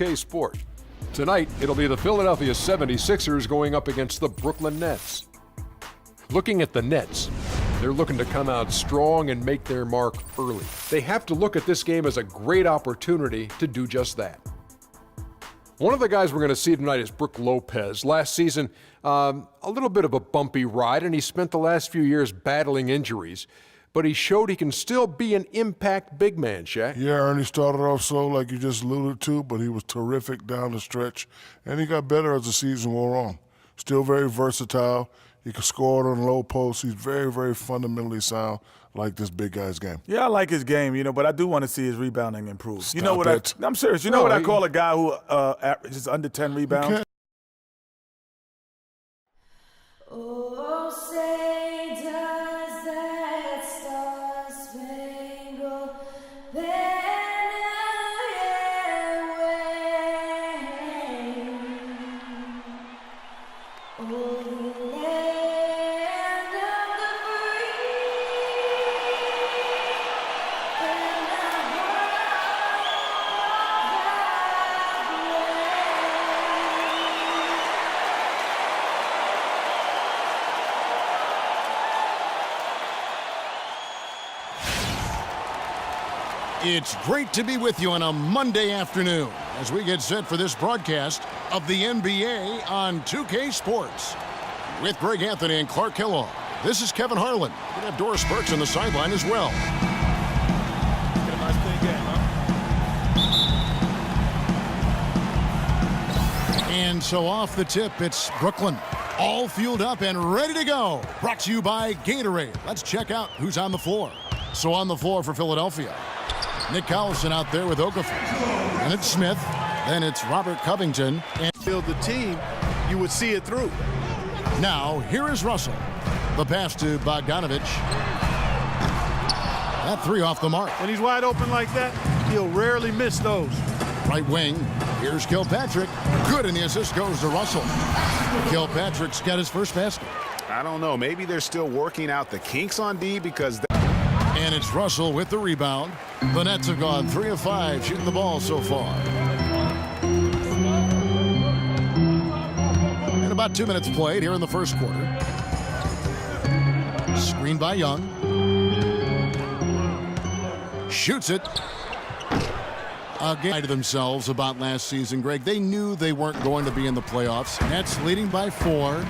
2K Sport. Tonight, it'll be the Philadelphia 76ers going up against the Brooklyn Nets. Looking at the Nets, they're looking to come out strong and make their mark early. They have to look at this game as a great opportunity to do just that. One of the guys we're going to see tonight is Brook Lopez. Last season, a little bit of a bumpy ride, and he spent the last few years battling injuries. But he showed he can still be an impact big man, Shaq. Yeah, Ernie started off slow like you just alluded to, but he was terrific down the stretch, and he got better as the season wore on. Still very versatile. He can score on the low post. He's very, very fundamentally sound, like this big guy's game. Yeah, I like his game, but I do want to see his rebounding improve. Stop you know what it. I'm serious. You know what I call a guy who averages under 10 rebounds? Oh, say does that star-spangled banner yet wave? Oh, the land of the free and the It's great to be with you on a Monday afternoon as we get set for this broadcast of the NBA on 2K Sports. With Greg Anthony and Clark Kellogg, this is Kevin Harlan. We're going to have Doris Burks on the sideline as well. Get a nice clean game, huh? And so off the tip, it's Brooklyn. All fueled up and ready to go. Brought to you by Gatorade. Let's check out who's on the floor. So on the floor for Philadelphia, Nick Collison out there with Okafor. And it's Smith. Then it's Robert Covington. And Build the team, you would see it through. now here is Russell. The pass to Bogdanovich. That three off the mark. When he's wide open like that, he'll rarely miss those. Right wing. Here's Kilpatrick. Good, and the assist goes to Russell. Kilpatrick's got his first basket. I don't know. Maybe they're still working out the kinks on D because... And it's Russell with the rebound. The Nets have gone 3 of 5 shooting the ball so far. And about 2 minutes played here in the first quarter. Screen by Young. Shoots it. Again to themselves about last season, Greg. They knew they weren't going to be in the playoffs. Nets leading by 4.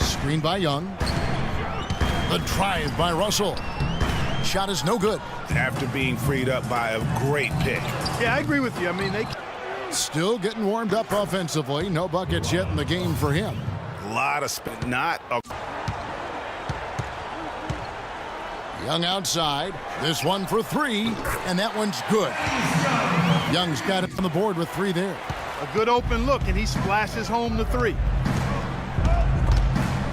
Screen by Young. The drive by Russell. Shot is no good. After being freed up by a great pick. Yeah, I agree with you. I mean, they... Still getting warmed up offensively. No buckets yet in the game for him. A lot of not a... Young outside. This one for 3, and that one's good. Young's got it on the board with 3 there. A good open look, and he splashes home the 3.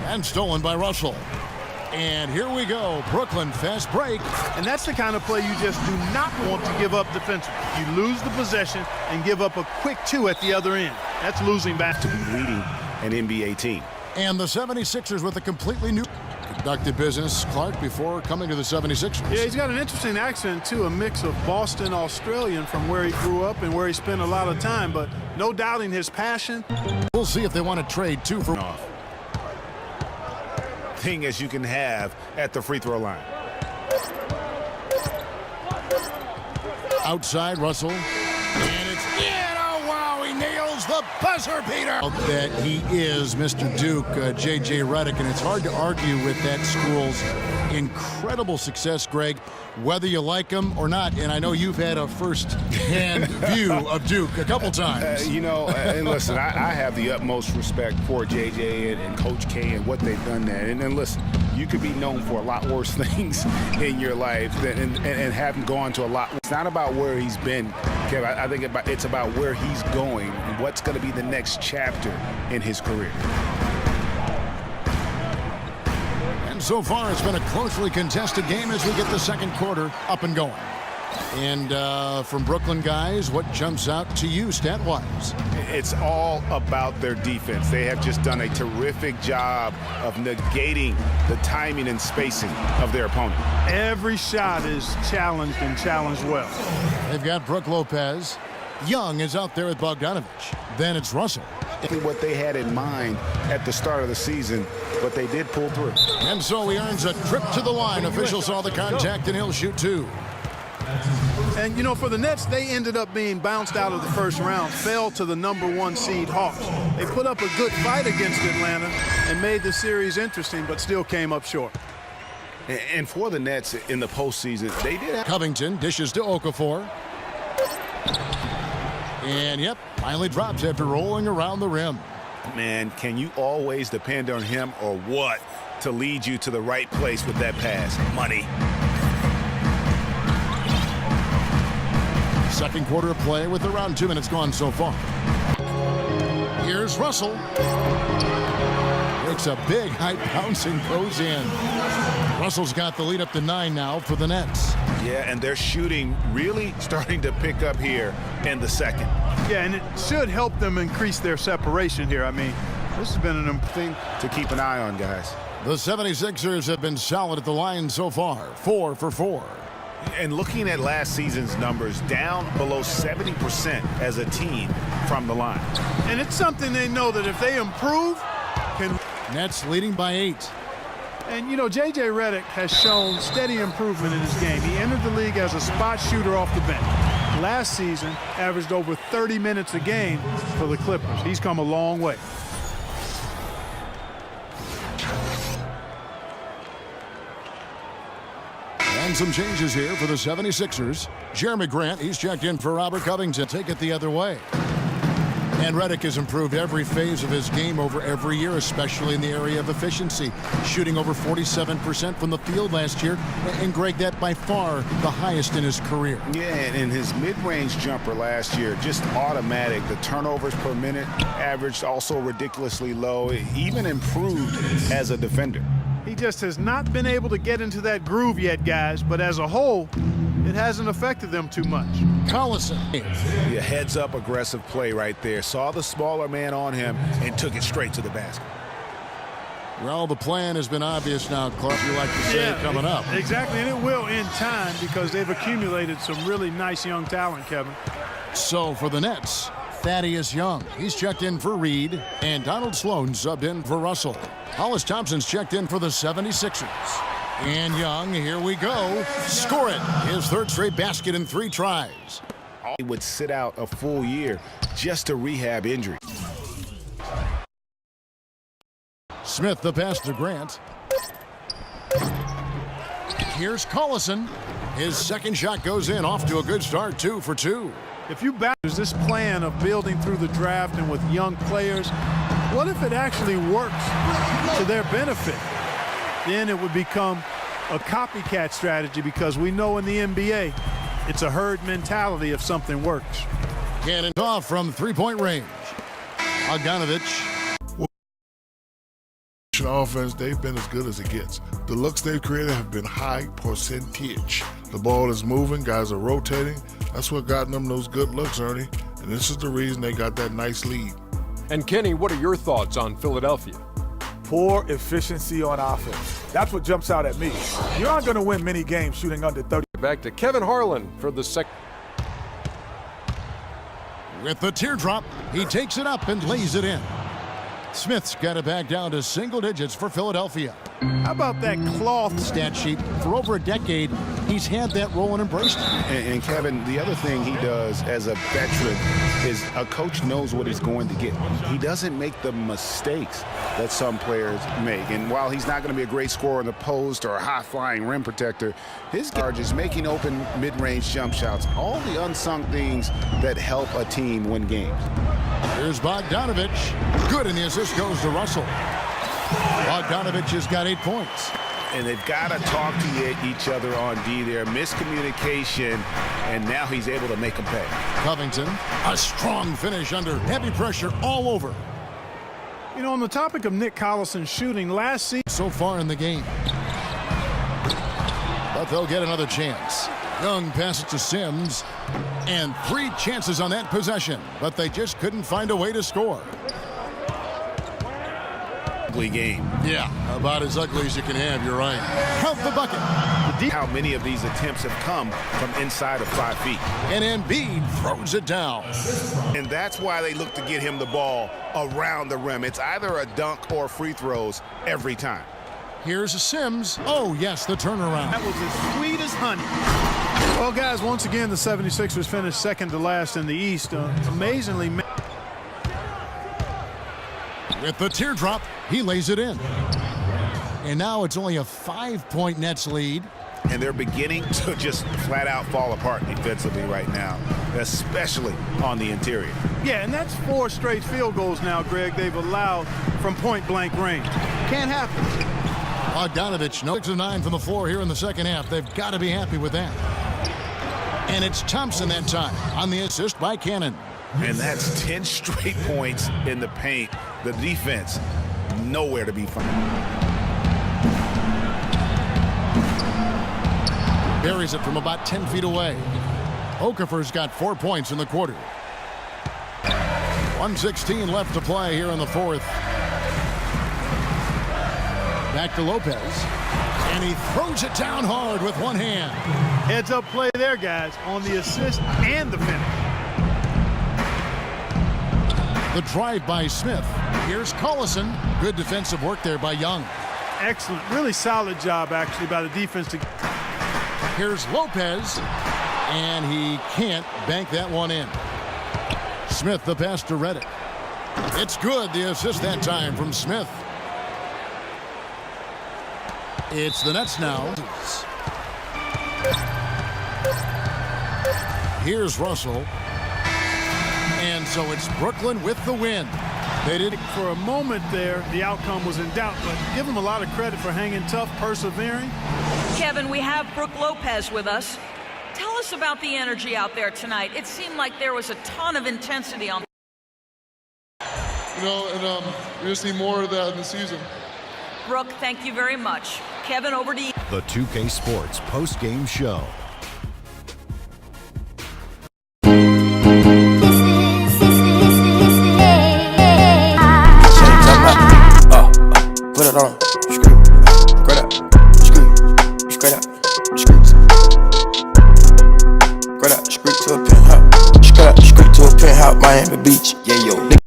And stolen by Russell. And here we go. Brooklyn fast break. And that's the kind of play you just do not want to give up defensively. You lose the possession and give up a quick 2 at the other end. That's losing back. to be leading an NBA team. And the 76ers with a completely new conducted business, Clark, before coming to the 76ers. Yeah, he's got an interesting accent, too, a mix of Boston Australian from where he grew up and where he spent a lot of time, but no doubting his passion. We'll see if they want to trade 2 for... Thing as you can have at the free throw line. Outside, Russell. And it's in. Oh, wow, he nails the buzzer beater. That he is Mr. Duke, J.J. Redick, and it's hard to argue with that school's incredible success, Greg, whether you like him or not. And I know you've had a first-hand view of Duke a couple times. And listen, I have the utmost respect for J.J. and Coach K and what they've done there. And listen, you could be known for a lot worse things in your life and haven't gone to a lot. It's not about where he's been, Kev. I think it's about where he's going and what's going to be the next chapter in his career. And so far, it's been a closely contested game as we get the second quarter up and going. And from Brooklyn guys, what jumps out to you stat-wise? It's all about their defense. They have just done a terrific job of negating the timing and spacing of their opponent. Every shot is challenged and challenged well. They've got Brook Lopez. Young is out there with Bogdanovich. Then it's Russell. What they had in mind at the start of the season, but they did pull through. And so he earns a trip to the line. Officials saw the contact, and he'll shoot two. And, you know, for the Nets, they ended up being bounced out of the first round, fell to the #1 seed Hawks. They put up a good fight against Atlanta and made the series interesting, but still came up short. And for the Nets in the postseason, they did have... Covington dishes to Okafor. And, yep, finally drops after rolling around the rim. Man, can you always depend on him or what to lead you to the right place with that pass? Money. Second quarter of play with around 2 minutes gone so far. Here's Russell. Makes a big high bounce and goes in. Russell's got the lead up to 9 now for the Nets. Yeah, and their shooting really starting to pick up here in the second. Yeah, and it should help them increase their separation here. I mean, this has been an Thing to keep an eye on, guys. The 76ers have been solid at the line so far, 4 for 4. And looking at last season's numbers, down below 70% as a team from the line. And it's something they know that if they improve, can... Nets leading by 8. And, you know, J.J. Redick has shown steady improvement in his game. He entered the league as a spot shooter off the bench. Last season, averaged over 30 minutes a game for the Clippers. He's come a long way. And some changes here for the 76ers. Jeremy Grant, he's checked in for Robert Covington. Take it the other way. And Redick has improved every phase of his game over every year, especially in the area of efficiency. Shooting over 47% from the field last year. And Greg, that by far the highest in his career. Yeah, and his mid-range jumper last year, just automatic. The turnovers per minute averaged also ridiculously low. It even improved as a defender. He just has not been able to get into that groove yet, guys. But as a whole, it hasn't affected them too much. Collison. Yeah, heads-up aggressive play right there. Saw the smaller man on him and took it straight to the basket. Well, the plan has been obvious now, Clark, you like to say, coming up. Exactly, and it will in time because they've accumulated some really nice young talent, Kevin. So for the Nets, Thaddeus Young, he's checked in for Reed, and Donald Sloan subbed in for Russell. Hollis Thompson's checked in for the 76ers. And Young, here we go. Score it. His third straight basket in 3 tries. He would sit out a full year just to rehab injury. Smith the pass to Grant. Here's Collison. His second shot goes in, off to a good start, 2 for 2. If you back this plan of building through the draft and with young players, what if it actually works to their benefit? Then it would become a copycat strategy because we know in the NBA it's a herd mentality if something works. Cannon off from 3-point range. Bogdanovich. Offense, they've been as good as it gets. The looks they've created have been high percentage. The ball is moving, guys are rotating. That's what got them those good looks, Ernie. And this is the reason they got that nice lead. And Kenny, what are your thoughts on Philadelphia? Poor efficiency on offense. That's what jumps out at me. You aren't going to win many games shooting under 30. Back to Kevin Harlan for the second. With the teardrop, he takes it up and lays it in. Smith's got it back down to single digits for Philadelphia. How about that cloth Stat sheet. For over a decade, he's had that role and embraced it. And Kevin, the other thing he does as a veteran is a coach knows what he's going to get. He doesn't make the mistakes that some players make. And while he's not going to be a great scorer in the post or a high-flying rim protector, his charge is making open mid-range jump shots, all the unsung things that help a team win games. Here's Bogdanovich. Good, and the assist goes to Russell. Bogdanovich has got 8 points. And they've got to talk to each other on D there. Miscommunication, and now he's able to make them pay. Covington, a strong finish under heavy pressure all over. You know, on the topic of Nick Collison's shooting last season So far in the game. But they'll get another chance. Young passes to Sims, and 3 chances on that possession, but they just couldn't find a way to score. Ugly game. Yeah, about as ugly as you can have, you're right. Count the bucket. How many of these attempts have come from inside of 5 feet? And Embiid throws it down. And that's why they look to get him the ball around the rim. It's either a dunk or free throws every time. Here's a Sims. Oh, yes, the turnaround. That was as sweet as honey. Well, guys, once again, the 76ers finished second to last in the East. Amazingly. With the teardrop, he lays it in. And now it's only a 5-point Nets lead. And they're beginning to just flat out fall apart defensively right now, especially on the interior. Yeah, and that's 4 straight field goals now, Greg, they've allowed from point-blank range. Can't happen. Bogdanovich, 6 of 9 from the floor here in the second half. They've got to be happy with that. And it's Thompson that time on the assist by Cannon. And that's 10 straight points in the paint. The defense, nowhere to be found. Buries it from about 10 feet away. Okafor's got 4 points in the quarter. 1:16 left to play here in the fourth. Back to Lopez. And he throws it down hard with one hand. Heads up play there, guys, on the assist and the finish. The drive by Smith. Here's Collison. Good defensive work there by Young. Excellent. Really solid job, actually, by the defense. Here's Lopez. And he can't bank that one in. Smith, the pass to Redick. It's good. The assist that time from Smith. It's the Nets now. Here's Russell. And so it's Brooklyn with the win. They did. For a moment there, the outcome was in doubt, but give them a lot of credit for hanging tough, persevering. Kevin, we have Brooke Lopez with us. Tell us about the energy out there tonight. It seemed like there was a ton of intensity on. We just need more of that in the season. Brooke, thank you very much. Kevin, over to you. The 2K Sports post-game show. Put it on, screw, straight up, screw, straight up, screw, straight up, screw to a penthouse, straight up, screw to a penthouse, Miami Beach, yeah yo.